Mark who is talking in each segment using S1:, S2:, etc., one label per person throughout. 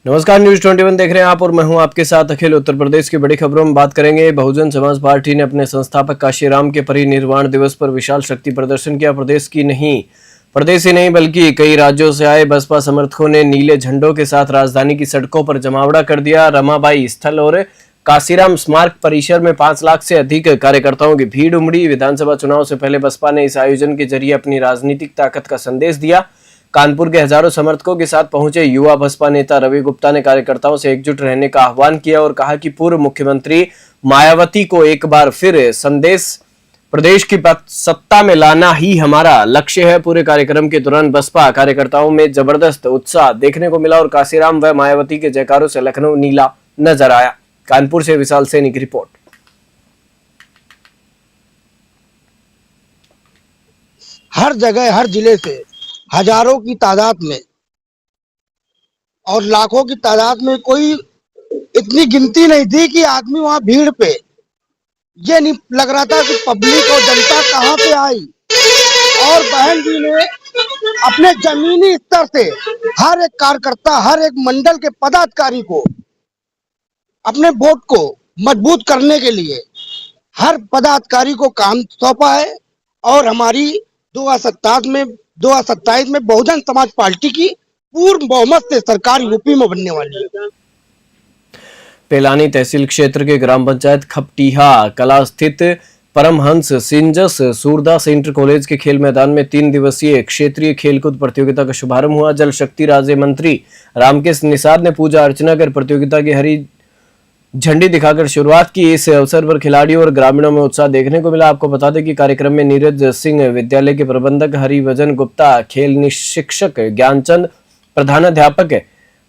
S1: नमस्कार, न्यूज 21 देख रहे हैं आप और मैं हूं आपके साथ अखिल। उत्तर प्रदेश की बड़ी खबरों में बात करेंगे। बहुजन समाज पार्टी ने अपने संस्थापक काशीराम के परिनिर्वाण दिवस पर विशाल शक्ति प्रदर्शन किया। प्रदेश ही नहीं बल्कि कई राज्यों से आए बसपा समर्थकों ने नीले झंडों के साथ राजधानी की सड़कों पर जमावड़ा कर दिया। रमाबाई स्थल और काशीराम स्मारक परिसर में 5 लाख से अधिक कार्यकर्ताओं की भीड़ उमड़ी। विधानसभा चुनाव से पहले बसपा ने इस आयोजन के जरिए अपनी राजनीतिक ताकत का संदेश दिया। कानपुर के हजारों समर्थकों के साथ पहुंचे युवा बसपा नेता रवि गुप्ता ने कार्यकर्ताओं से एकजुट रहने का आह्वान किया और कहा कि पूर्व मुख्यमंत्री मायावती को एक बार फिर प्रदेश की सत्ता में लाना ही हमारा लक्ष्य है। पूरे कार्यक्रम के दौरान बसपा कार्यकर्ताओं में जबरदस्त उत्साह देखने को मिला और काशीराम व मायावती के जयकारों से लखनऊ नीला नजर आया। कानपुर से विशाल सैनी की रिपोर्ट।
S2: हर जगह हर जिले से हजारों की तादाद में और लाखों की तादाद में, कोई इतनी गिनती नहीं थी कि आदमी वहां भीड़ पे, ये नहीं लग रहा था कि पब्लिक और जनता कहां से आई। और बहन जी ने अपने जमीनी स्तर से हर एक कार्यकर्ता, हर एक मंडल के पदाधिकारी को अपने वोट को मजबूत करने के लिए हर पदाधिकारी को काम सौंपा है। और हमारी 2027 में बहुजन समाज पार्टी की पूर्ण बहुमत से सरकार यूपी में बनने वाली है।
S1: पेलानी तहसील क्षेत्र के ग्राम पंचायत खपटीहा कला स्थित परमहंस सिंजस सूरदास इंटर कॉलेज के खेल मैदान में 3 दिवसीय क्षेत्रीय खेलकूद प्रतियोगिता का शुभारंभ हुआ। जल शक्ति राज्य मंत्री रामकृष्ण निषाद ने पूजा अर्चना कर प्रतियोगिता की हरी झंडी दिखाकर शुरुआत की। इस अवसर पर खिलाड़ियों और ग्रामीणों में उत्साह देखने को मिला। आपको बता दें कि कार्यक्रम में नीरज सिंह विद्यालय के प्रबंधक हरिवजन गुप्ता, खेल शिक्षक ज्ञानचंद, प्रधानाध्यापक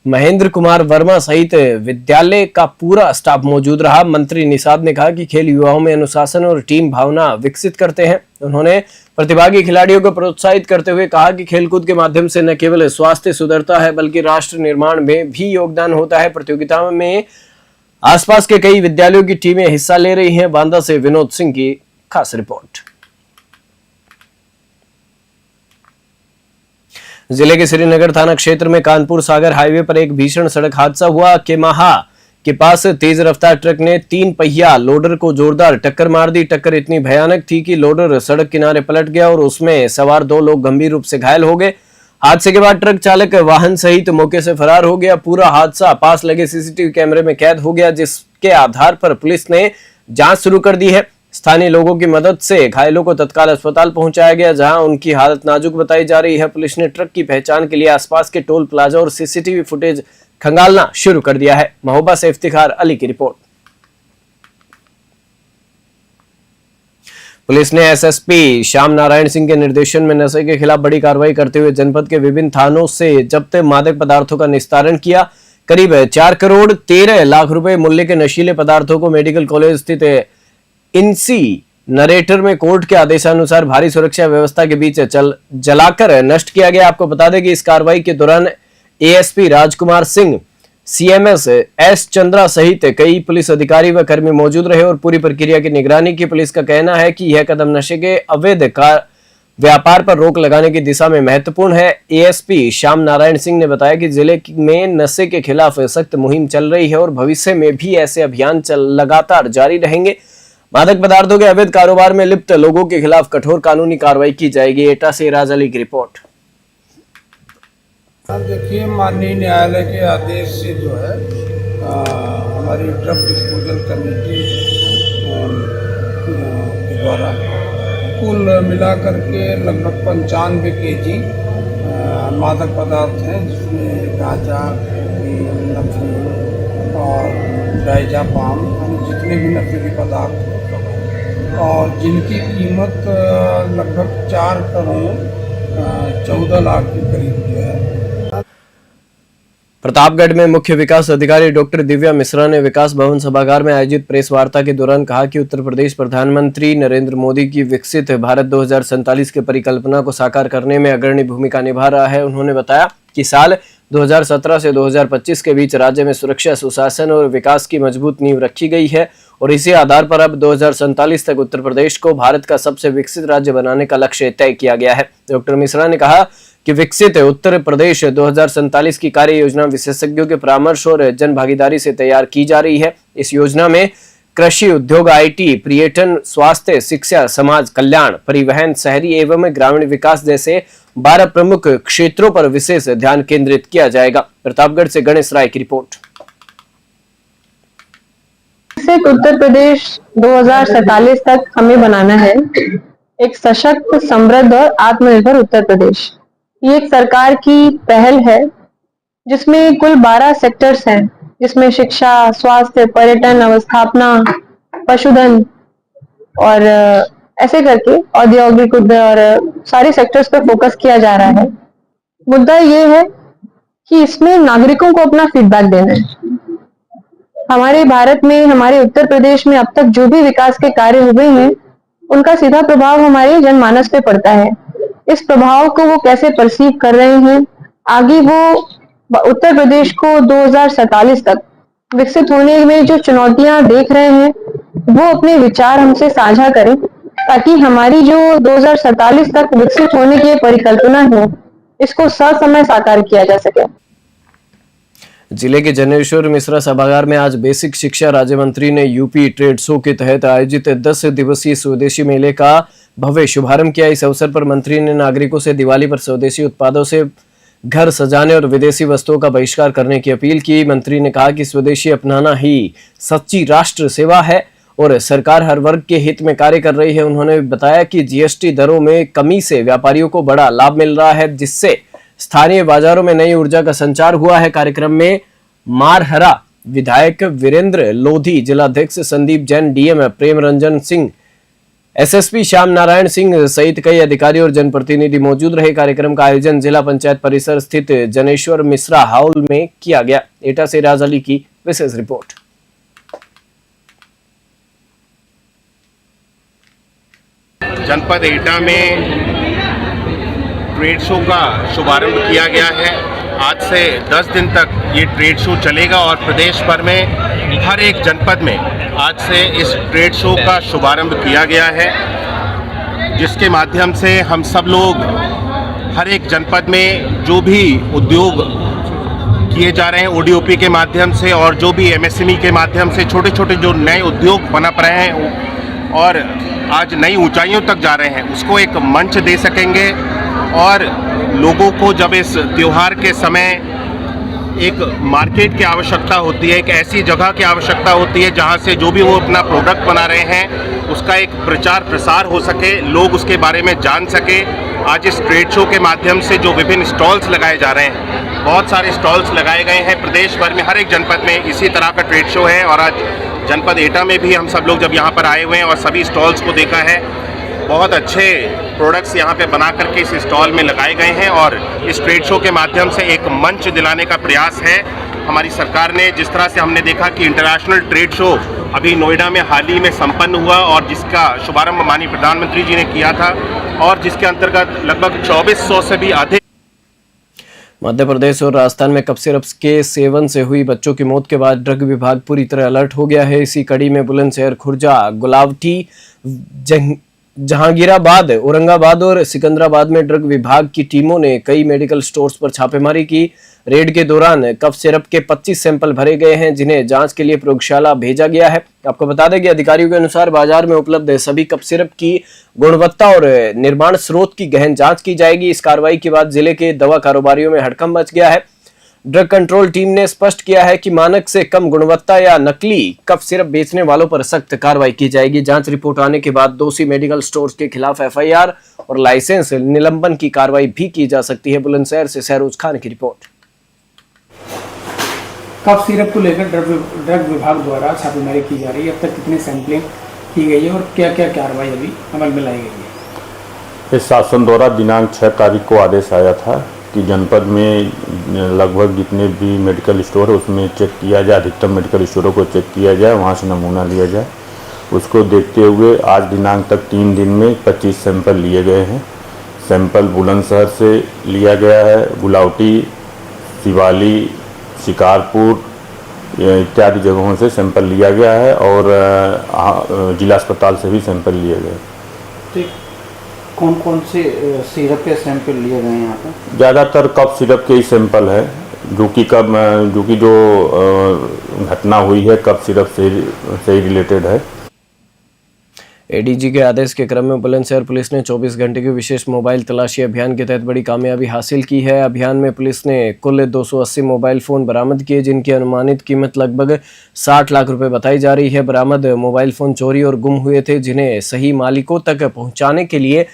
S1: महेंद्र कुमार वर्मा सहित विद्यालय का पूरा स्टाफ मौजूद रहा। मंत्री निषाद ने कहा कि खेल युवाओं में अनुशासन और टीम भावना विकसित करते हैं। उन्होंने प्रतिभागी खिलाड़ियों को प्रोत्साहित करते हुए कहा कि खेलकूद के माध्यम से न केवल स्वास्थ्य सुधरता है बल्कि राष्ट्र निर्माण में भी योगदान होता है। प्रतियोगिता में आसपास के कई विद्यालयों की टीमें हिस्सा ले रही हैं। बांदा से विनोद सिंह की खास रिपोर्ट। जिले के श्रीनगर थाना क्षेत्र में कानपुर सागर हाईवे पर एक भीषण सड़क हादसा हुआ। केमाहा के पास तेज रफ्तार ट्रक ने 3 पहिया लोडर को जोरदार टक्कर मार दी। टक्कर इतनी भयानक थी कि लोडर सड़क किनारे पलट गया और उसमें सवार 2 लोग गंभीर रूप से घायल हो गए। हादसे के बाद ट्रक चालक वाहन सहित मौके से फरार हो गया। पूरा हादसा पास लगे सीसीटीवी कैमरे में कैद हो गया, जिसके आधार पर पुलिस ने जांच शुरू कर दी है। स्थानीय लोगों की मदद से घायलों को तत्काल अस्पताल पहुंचाया गया, जहां उनकी हालत नाजुक बताई जा रही है। पुलिस ने ट्रक की पहचान के लिए आसपास के टोल प्लाजा और सीसीटीवी फुटेज खंगालना शुरू कर दिया है। महोबा से इफ्तिखार अली की रिपोर्ट। पुलिस ने एसएसपी श्याम नारायण सिंह के निर्देशन में नशे के खिलाफ बड़ी कार्रवाई करते हुए जनपद के विभिन्न थानों से जब्त मादक पदार्थों का निस्तारण किया। करीब 4 करोड़ 13 लाख रुपए मूल्य के नशीले पदार्थों को मेडिकल कॉलेज स्थित इनसी नरेटर में कोर्ट के आदेशानुसार भारी सुरक्षा व्यवस्था के बीच जलाकर नष्ट किया गया। आपको बता दें कि इस कार्रवाई के दौरान ASP Rajkumar Singh, CMS S Chandra सहित कई पुलिस अधिकारी व कर्मी मौजूद रहे और पूरी प्रक्रिया की निगरानी की। पुलिस का कहना है कि यह कदम नशे के अवैध व्यापार पर रोक लगाने की दिशा में महत्वपूर्ण है। एएसपी श्याम नारायण सिंह ने बताया कि जिले में नशे के खिलाफ सख्त मुहिम चल रही है और भविष्य में भी ऐसे अभियान लगातार जारी रहेंगे। मादक पदार्थों के अवैध कारोबार में लिप्त लोगों के खिलाफ कठोर कानूनी कार्रवाई की जाएगी। एटा से राज अली की रिपोर्ट।
S3: देखिए, माननीय न्यायालय के आदेश से जो है हमारी ड्रग डिस्पोजल कमेटी के द्वारा कुल मिलाकर के लगभग 95 केजी मादक पदार्थ हैं, जिसमें गांजा, नफी और डायजा पाम, जितने भी नशीले पदार्थ हैं, और जिनकी कीमत लगभग 4 करोड़ 14 लाख के करीब जो है।
S1: प्रतापगढ़ में मुख्य विकास अधिकारी डॉक्टर दिव्या मिश्रा ने विकास भवन सभागार में आयोजित प्रेस वार्ता के दौरान कहा कि उत्तर प्रदेश प्रधानमंत्री नरेंद्र मोदी की विकसित भारत 2047 की परिकल्पना को साकार करने में अग्रणी भूमिका निभा रहा है। उन्होंने बताया कि साल 2017 से 2025 के बीच राज्य में सुरक्षा, सुशासन और विकास की मजबूत नींव रखी गई है और इसी आधार पर अब 2047 तक उत्तर प्रदेश को भारत का सबसे विकसित राज्य बनाने का लक्ष्य तय किया गया है। डॉक्टर मिश्रा ने कहा कि विकसित उत्तर प्रदेश 2047 की कार्य योजना विशेषज्ञों के परामर्श और जन भागीदारी से तैयार की जा रही है। इस योजना में कृषि, उद्योग, IT, पर्यटन, स्वास्थ्य, शिक्षा, समाज कल्याण, परिवहन, शहरी एवं ग्रामीण विकास जैसे 12 प्रमुख क्षेत्रों पर विशेष ध्यान केंद्रित किया जाएगा। प्रतापगढ़ से गणेश राय की रिपोर्ट।
S4: विकसित उत्तर प्रदेश 2047 तक हमें बनाना है एक सशक्त, समृद्ध और आत्मनिर्भर उत्तर प्रदेश। ये एक सरकार की पहल है जिसमें कुल 12 सेक्टर्स हैं, जिसमें शिक्षा, स्वास्थ्य, पर्यटन, अवस्थापना, पशुधन और ऐसे करके औद्योगिक और सारे सेक्टर्स पर फोकस किया जा रहा है। मुद्दा ये है कि इसमें नागरिकों को अपना फीडबैक देना है। हमारे भारत में, हमारे उत्तर प्रदेश में अब तक जो भी विकास के कार्य हुए हैं, उनका सीधा प्रभाव हमारे जनमानस पे पड़ता है। इस प्रभाव को वो कैसे परसीव कर रहे हैं, आगे वो उत्तर प्रदेश को 2047 तक विकसित होने में जो चुनौतियां देख रहे हैं, वो अपने विचार हमसे साझा करें, ताकि हमारी जो 2047 तक विकसित होने की परिकल्पना है, इसको ससमय साकार किया जा सके।
S1: जिले के जनेश्वर मिश्रा सभागार में आज बेसिक शिक्षा राज्य मंत्री ने यूपी ट्रेड शो के तहत आयोजित 10 दिवसीय स्वदेशी मेले का भव्य शुभारंभ किया। इस अवसर पर मंत्री ने नागरिकों से दिवाली पर स्वदेशी उत्पादों से घर सजाने और विदेशी वस्तुओं का बहिष्कार करने की अपील की। मंत्री ने कहा कि स्वदेशी अपनाना ही सच्ची राष्ट्र सेवा है और सरकार हर वर्ग के हित में कार्य कर रही है। उन्होंने बताया कि GST दरों में कमी से व्यापारियों को बड़ा लाभ मिल रहा है, जिससे स्थानीय बाजारों में नई ऊर्जा का संचार हुआ है। कार्यक्रम में मारहरा विधायक वीरेंद्र लोधी, जिलाध्यक्ष संदीप जैन, DM प्रेम रंजन सिंह, SSP श्याम नारायण सिंह सहित कई अधिकारी और जनप्रतिनिधि मौजूद रहे। कार्यक्रम का आयोजन जिला पंचायत परिसर स्थित जनेश्वर मिश्रा हॉल में किया गया। एटा से राज अली की विशेष रिपोर्ट।
S5: जनपद एटा में ट्रेड शो का शुभारंभ किया गया है। आज से 10 दिन तक ये ट्रेड शो चलेगा और प्रदेश भर में हर एक जनपद में आज से इस ट्रेड शो का शुभारंभ किया गया है, जिसके माध्यम से हम सब लोग हर एक जनपद में जो भी उद्योग किए जा रहे हैं ODOP के माध्यम से और जो भी MSME के माध्यम से छोटे छोटे जो नए उद्योग पनप रहे हैं और आज नई ऊंचाइयों तक जा रहे हैं, उसको एक मंच दे सकेंगे। और लोगों को जब इस त्योहार के समय एक मार्केट की आवश्यकता होती है, एक ऐसी जगह की आवश्यकता होती है जहां से जो भी वो अपना प्रोडक्ट बना रहे हैं उसका एक प्रचार प्रसार हो सके, लोग उसके बारे में जान सके। आज इस ट्रेड शो के माध्यम से जो विभिन्न स्टॉल्स लगाए जा रहे हैं, बहुत सारे स्टॉल्स लगाए गए हैं प्रदेश भर में, हर एक जनपद में इसी तरह का ट्रेड शो है। और आज जनपद एटा में भी हम सब लोग जब यहाँ पर आए हुए हैं और सभी स्टॉल्स को देखा है, बहुत अच्छे प्रोडक्ट्स यहाँ पे बना करके इस स्टॉल में लगाए गए हैं और इस ट्रेड शो के माध्यम से एक मंच दिलाने का प्रयास है हमारी सरकार ने। जिस तरह से हमने देखा कि इंटरनेशनल ट्रेड शो अभी नोएडा में हाल ही में संपन्न हुआ और जिसका शुभारंभ माननीय प्रधानमंत्री जी ने किया था और जिसके अंतर्गत लगभग 2400 से भी अधिक।
S1: मध्य प्रदेश और राजस्थान में कफ सिरप के सेवन से हुई बच्चों की मौत के बाद ड्रग विभाग पूरी तरह अलर्ट हो गया है। इसी कड़ी में बुलंदशहर, खुर्जा, गुलावटी, जहांगीराबाद, औरंगाबाद और सिकंदराबाद में ड्रग विभाग की टीमों ने कई मेडिकल स्टोर्स पर छापेमारी की। रेड के दौरान कफ सिरप के 25 सैंपल भरे गए हैं, जिन्हें जांच के लिए प्रयोगशाला भेजा गया है। आपको बता दें कि अधिकारियों के अनुसार बाजार में उपलब्ध सभी कफ सिरप की गुणवत्ता और निर्माण स्रोत की गहन जांच की जाएगी। इस कार्रवाई के बाद जिले के दवा कारोबारियों में हड़कंप मच गया है। ड्रग कंट्रोल टीम ने स्पष्ट किया है कि मानक से कम गुणवत्ता या नकली कफ सिरप बेचने वालों पर सख्त कार्रवाई की जाएगी। जांच रिपोर्ट आने के बाद दोषी मेडिकल स्टोर्स के खिलाफ FIR और लाइसेंस निलंबन की कार्रवाई भी की जा सकती है। बुलंदशहर से सहरोज खान की रिपोर्ट।
S6: कफ सिरप को लेकर ड्रग विभाग द्वारा छापेमारी की जा रही है। अब तक कितनी सैंपलिंग की गई है और क्या क्या कार्रवाई अभी अमल में लाई गई है?
S7: इस शासन द्वारा दिनांक 6 तारीख को आदेश आया था कि जनपद में लगभग जितने भी मेडिकल स्टोर है उसमें चेक किया जाए, अधिकतम मेडिकल स्टोरों को चेक किया जाए, वहाँ से नमूना लिया जाए। उसको देखते हुए आज दिनांक तक 3 दिन में 25 सैंपल लिए गए हैं। सैंपल बुलंदशहर से लिया गया है, गुलावटी, शिवाली, शिकारपुर इत्यादि जगहों से सैंपल लिया गया है और जिला अस्पताल से भी सैंपल लिए गए।
S6: ठीक।
S8: कौन कौन से सिरप के सैंपल लिए गए हैं यहाँ पर?
S7: ज़्यादातर कफ सिरप के ही सैंपल है, जो कि घटना हुई है कफ सिरप से ही रिलेटेड है।
S1: एडीजी के आदेश के क्रम में बुलंदशहर पुलिस ने 24 घंटे के विशेष मोबाइल तलाशी अभियान के तहत बड़ी कामयाबी हासिल की है। अभियान में पुलिस ने कुल 280 मोबाइल फ़ोन बरामद किए, जिनकी अनुमानित कीमत लगभग 60 लाख रुपए बताई जा रही है। बरामद मोबाइल फ़ोन चोरी और गुम हुए थे, जिन्हें सही मालिकों तक पहुंचाने के लिए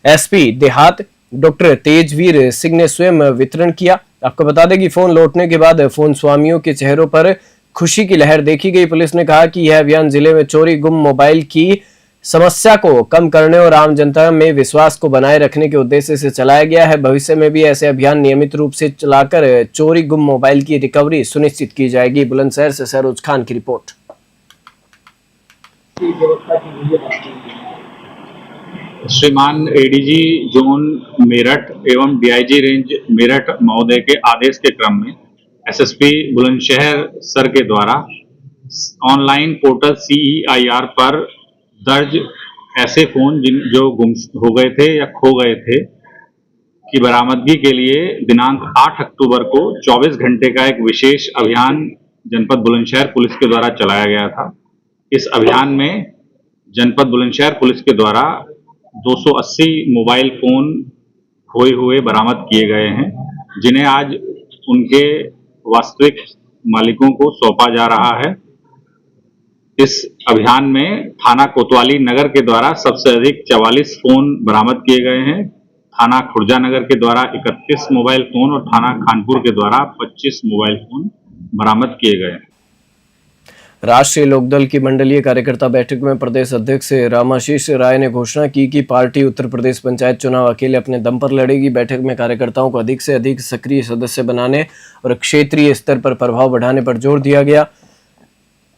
S1: एसपी देहात डॉक्टर तेजवीर सिंह ने स्वयं वितरण किया। आपको बता दें कि फ़ोन लौटने के बाद फ़ोन स्वामियों के चेहरों पर खुशी की लहर देखी गई। पुलिस ने कहा कि यह अभियान जिले में चोरी गुम मोबाइल की समस्या को कम करने और आम जनता में विश्वास को बनाए रखने के उद्देश्य से चलाया गया है। भविष्य में भी ऐसे अभियान नियमित रूप से चलाकर चोरी गुम मोबाइल की रिकवरी सुनिश्चित की जाएगी। बुलंदशहर से सरोज खान की रिपोर्ट।
S9: श्रीमान एडीजी जोन मेरठ एवं डीआईजी रेंज मेरठ महोदय के आदेश के क्रम में एसएसपी बुलंदशहर सर के द्वारा ऑनलाइन पोर्टल CEIR पर दर्ज ऐसे फोन जो गुम हो गए थे या खो गए थे की बरामदगी के लिए दिनांक 8 अक्टूबर को 24 घंटे का एक विशेष अभियान जनपद बुलंदशहर पुलिस के द्वारा चलाया गया था। इस अभियान में जनपद बुलंदशहर पुलिस के द्वारा 280 मोबाइल फोन खोए हुए बरामद किए गए हैं, जिन्हें आज उनके वास्तविक मालिकों को सौंपा जा रहा है। इस अभियान में थाना कोतवाली नगर के द्वारा सबसे अधिक 44 फोन बरामद किए गए हैं। थाना खुर्जा नगर के द्वारा 31 मोबाइल फोन और थाना खानपुर के द्वारा 25 मोबाइल फोन बरामद किए गए हैं।
S1: राष्ट्रीय लोकदल की मंडलीय कार्यकर्ता बैठक में प्रदेश अध्यक्ष रामाशीष राय ने घोषणा की कि पार्टी उत्तर प्रदेश पंचायत चुनाव अकेले अपने दम पर लड़ेगी। बैठक में कार्यकर्ताओं को अधिक से अधिक सक्रिय सदस्य बनाने और क्षेत्रीय स्तर पर प्रभाव बढ़ाने पर जोर दिया गया।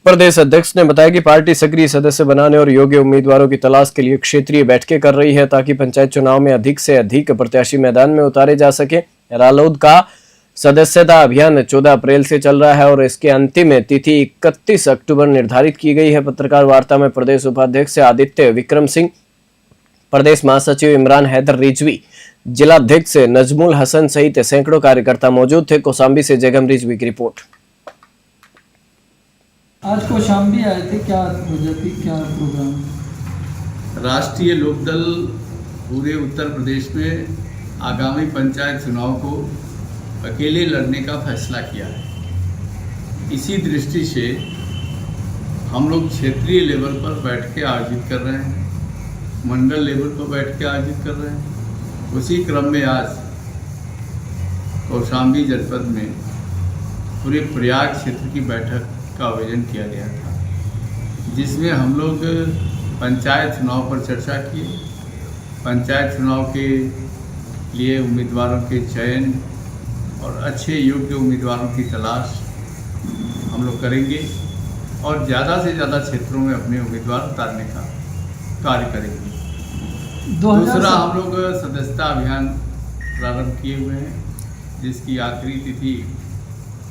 S1: प्रदेश अध्यक्ष ने बताया कि पार्टी सक्रिय सदस्य बनाने और योग्य उम्मीदवारों की तलाश के लिए क्षेत्रीय बैठकें कर रही है, ताकि पंचायत चुनाव में अधिक से अधिक प्रत्याशी मैदान में उतारे जा सके। रालोद का सदस्यता अभियान 14 अप्रैल से चल रहा है और इसके अंतिम तिथि 31 अक्टूबर निर्धारित की गई है। पत्रकार वार्ता में प्रदेश उपाध्यक्ष आदित्य विक्रम सिंह, प्रदेश महासचिव इमरान हैदर रिजवी, जिलाध्यक्ष नजमुल हसन सहित सैकड़ों कार्यकर्ता मौजूद थे। कौशाम्बी से जगम रिजवी की रिपोर्ट।
S10: आज कौशाम्बी आए थे, क्या वजह थी, क्या प्रोग्राम?
S11: राष्ट्रीय लोकदल पूरे उत्तर प्रदेश में आगामी पंचायत चुनाव को अकेले लड़ने का फैसला किया है। इसी दृष्टि से हम लोग क्षेत्रीय लेवल पर बैठ के आयोजित कर रहे हैं, मंडल लेवल पर बैठ के आयोजित कर रहे हैं। उसी क्रम में आज कौशाम्बी जनपद में पूरे प्रयाग क्षेत्र की बैठक का आयोजन किया गया था, जिसमें हम लोग पंचायत चुनाव पर चर्चा किए। पंचायत चुनाव के लिए उम्मीदवारों के चयन और अच्छे योग्य उम्मीदवारों की तलाश हम लोग करेंगे और ज़्यादा से ज़्यादा क्षेत्रों में अपने उम्मीदवार उतारने का कार्य करेंगे। दूसरा, हम लोग सदस्यता अभियान प्रारंभ किए हुए हैं, जिसकी आखिरी तिथि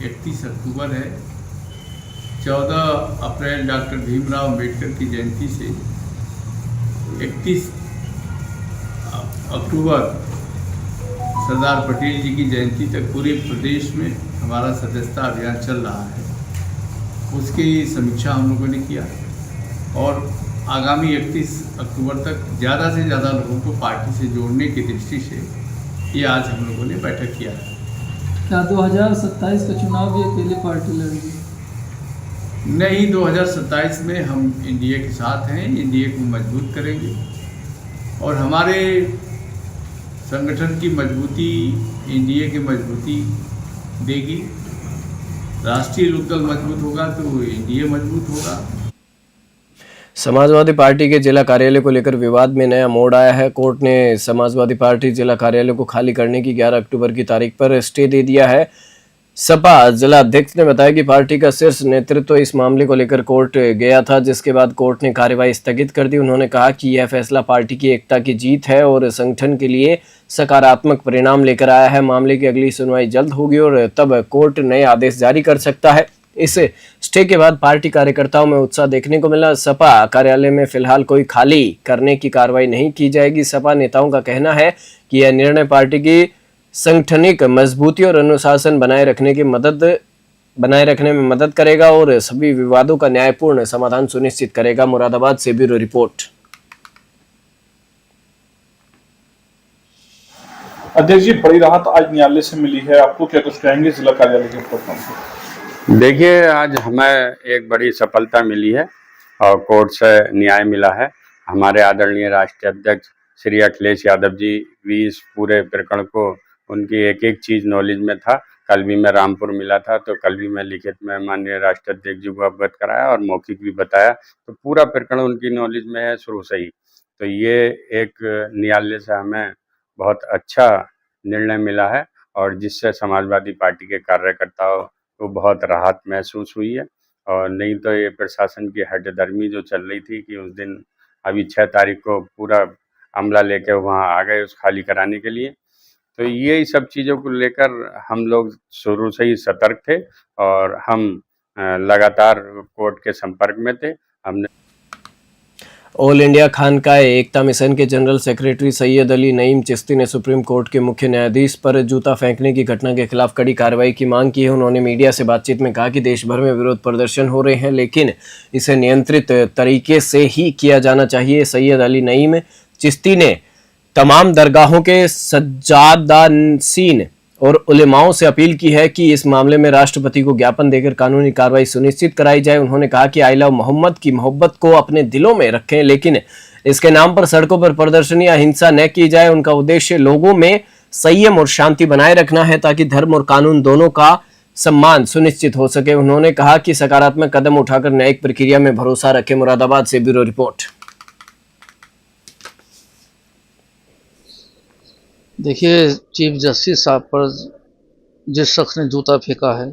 S11: 31 अक्टूबर है। 14 अप्रैल डॉक्टर भीमराव अम्बेडकर की जयंती से 31 अक्टूबर सरदार पटेल जी की जयंती तक पूरे प्रदेश में हमारा सदस्यता अभियान चल रहा है। उसकी समीक्षा हम लोगों ने किया और आगामी 31 अक्टूबर तक ज़्यादा से ज़्यादा लोगों को पार्टी से जोड़ने की दृष्टि से ये आज हम लोगों ने बैठक किया है।
S10: क्या 2027 का चुनाव भी अकेले पार्टी लड़ेगी?
S11: नहीं, 2027 में हम एनडीए के साथ हैं, एनडीए को मजबूत करेंगे और हमारे संगठन की मजबूती एनडीए की मजबूती देगी। राष्ट्रीय लोकदल मजबूत होगा तो एनडीए मजबूत होगा।
S1: समाजवादी पार्टी के जिला कार्यालय को लेकर विवाद में नया मोड़ आया है। कोर्ट ने समाजवादी पार्टी जिला कार्यालय को खाली करने की 11 अक्टूबर की तारीख पर स्टे दे दिया है। सपा जिला अध्यक्ष ने बताया कि पार्टी का शीर्ष नेतृत्व इस मामले को लेकर कोर्ट गया था, जिसके बाद कोर्ट ने कार्यवाही स्थगित कर दी। उन्होंने कहा कि यह फैसला पार्टी की एकता की जीत है और संगठन के लिए सकारात्मक परिणाम लेकर आया है। मामले की अगली सुनवाई जल्द होगी और तब कोर्ट नए आदेश जारी कर सकता है। इस स्टे के बाद पार्टी कार्यकर्ताओं में उत्साह देखने को मिला। सपा कार्यालय में फिलहाल कोई खाली करने की कार्रवाई नहीं की जाएगी। सपा नेताओं का कहना है कि यह निर्णय पार्टी की संगठनिक मजबूती और अनुशासन बनाए रखने में मदद करेगा और सभी विवादों का न्यायपूर्ण समाधान सुनिश्चित करेगा। मुरादाबाद से ब्यूरो रिपोर्ट।
S12: अध्यक्ष जी, बड़ी राहत आज न्यायालय से मिली है, आपको क्या कुछ कहेंगे जिला कार्यालय के प्रोग्राम पे?
S13: देखिए, आज हमें एक बड़ी सफलता मिली है और कोर्ट से न्याय मिला है। हमारे आदरणीय राष्ट्रीय अध्यक्ष श्री अखिलेश यादव जी भी इस पूरे प्रकरण को उनकी एक एक चीज नॉलेज में था। कल भी मैं रामपुर मिला था तो कल भी मैं लिखित में माननीय राष्ट्रीय अध्यक्ष जी को अवगत कराया और मौखिक भी बताया, तो पूरा प्रकरण उनकी नॉलेज में है शुरू से ही। तो ये एक न्यायालय से हमें बहुत अच्छा निर्णय मिला है और जिससे समाजवादी पार्टी के कार्यकर्ताओं को बहुत राहत महसूस हुई है। और नहीं तो ये प्रशासन की हठधर्मी जो चल रही थी कि उस दिन अभी 6 तारीख को पूरा अमला लेकर वहाँ आ गए उस खाली कराने के लिए, तो यही सब चीज़ों को लेकर हम लोग शुरू से ही सतर्क थे और हम लगातार कोर्ट के संपर्क में थे। हमने
S1: ऑल इंडिया खानकाह एकता मिशन के जनरल सेक्रेटरी सैयद अली नईम चिश्ती ने सुप्रीम कोर्ट के मुख्य न्यायाधीश पर जूता फेंकने की घटना के खिलाफ कड़ी कार्रवाई की मांग की है। उन्होंने मीडिया से बातचीत में कहा कि देश भर में विरोध प्रदर्शन हो रहे हैं, लेकिन इसे नियंत्रित तरीके से ही किया जाना चाहिए। सैयद अली नईम चिश्ती ने तमाम दरगाहों के सज्जादानशीन और उलेमाओं से अपील की है कि इस मामले में राष्ट्रपति को ज्ञापन देकर कानूनी कार्रवाई सुनिश्चित कराई जाए। उन्होंने कहा कि आई लव मोहम्मद की मोहब्बत को अपने दिलों में रखें, लेकिन इसके नाम पर सड़कों पर प्रदर्शन या हिंसा न की जाए। उनका उद्देश्य लोगों में संयम और शांति बनाए रखना है ताकि धर्म और कानून दोनों का सम्मान सुनिश्चित हो सके। उन्होंने कहा कि सकारात्मक कदम उठाकर न्यायिक प्रक्रिया में भरोसा रखें। मुरादाबाद से ब्यूरो रिपोर्ट।
S8: देखिए, चीफ जस्टिस साहब पर जिस शख्स ने जूता फेंका है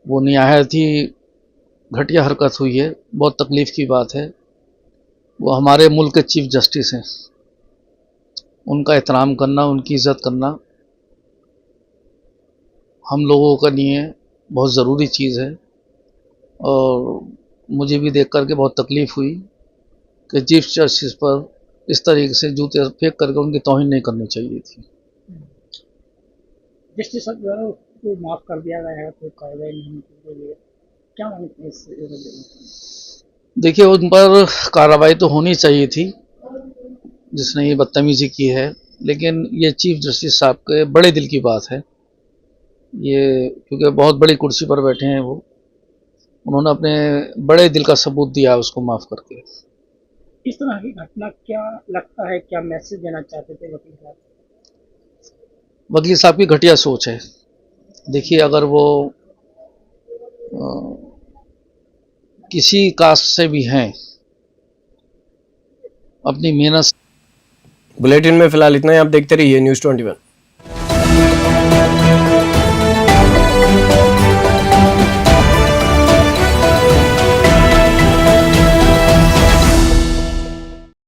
S8: वो निहायत ही घटिया हरकत हुई है, बहुत तकलीफ़ की बात है। वो हमारे मुल्क के चीफ जस्टिस हैं, उनका एहतराम करना, उनकी इज़्ज़त करना हम लोगों के लिए बहुत ज़रूरी चीज़ है। और मुझे भी देख करके बहुत तकलीफ़ हुई कि चीफ जस्टिस पर इस तरीके से जूते फेंक करके उनकी तौहीन नहीं करनी चाहिए थी।
S6: जस्टिस साहब द्वारा उसको माफ़ कर दिया गया है, कोई कार्रवाई नहीं की गई है, क्या मानते हैं इस?
S8: देखिए, उन पर कार्रवाई तो होनी चाहिए थी जिसने ये बदतमीजी की है, लेकिन ये चीफ जस्टिस साहब के बड़े दिल की बात है। ये क्योंकि बहुत बड़ी कुर्सी पर बैठे हैं वो, उन्होंने अपने बड़े दिल का सबूत दिया उसको माफ़ करके।
S6: इस तरह की घटना क्या लगता है, क्या मैसेज देना चाहते थे वकील साहब?
S8: वकील साहब की घटिया सोच है। देखिए, अगर वो किसी कास्ट से भी हैं, अपनी मेहनत।
S1: बुलेटिन में फिलहाल इतना ही। आप देखते रहिए न्यूज़ 21।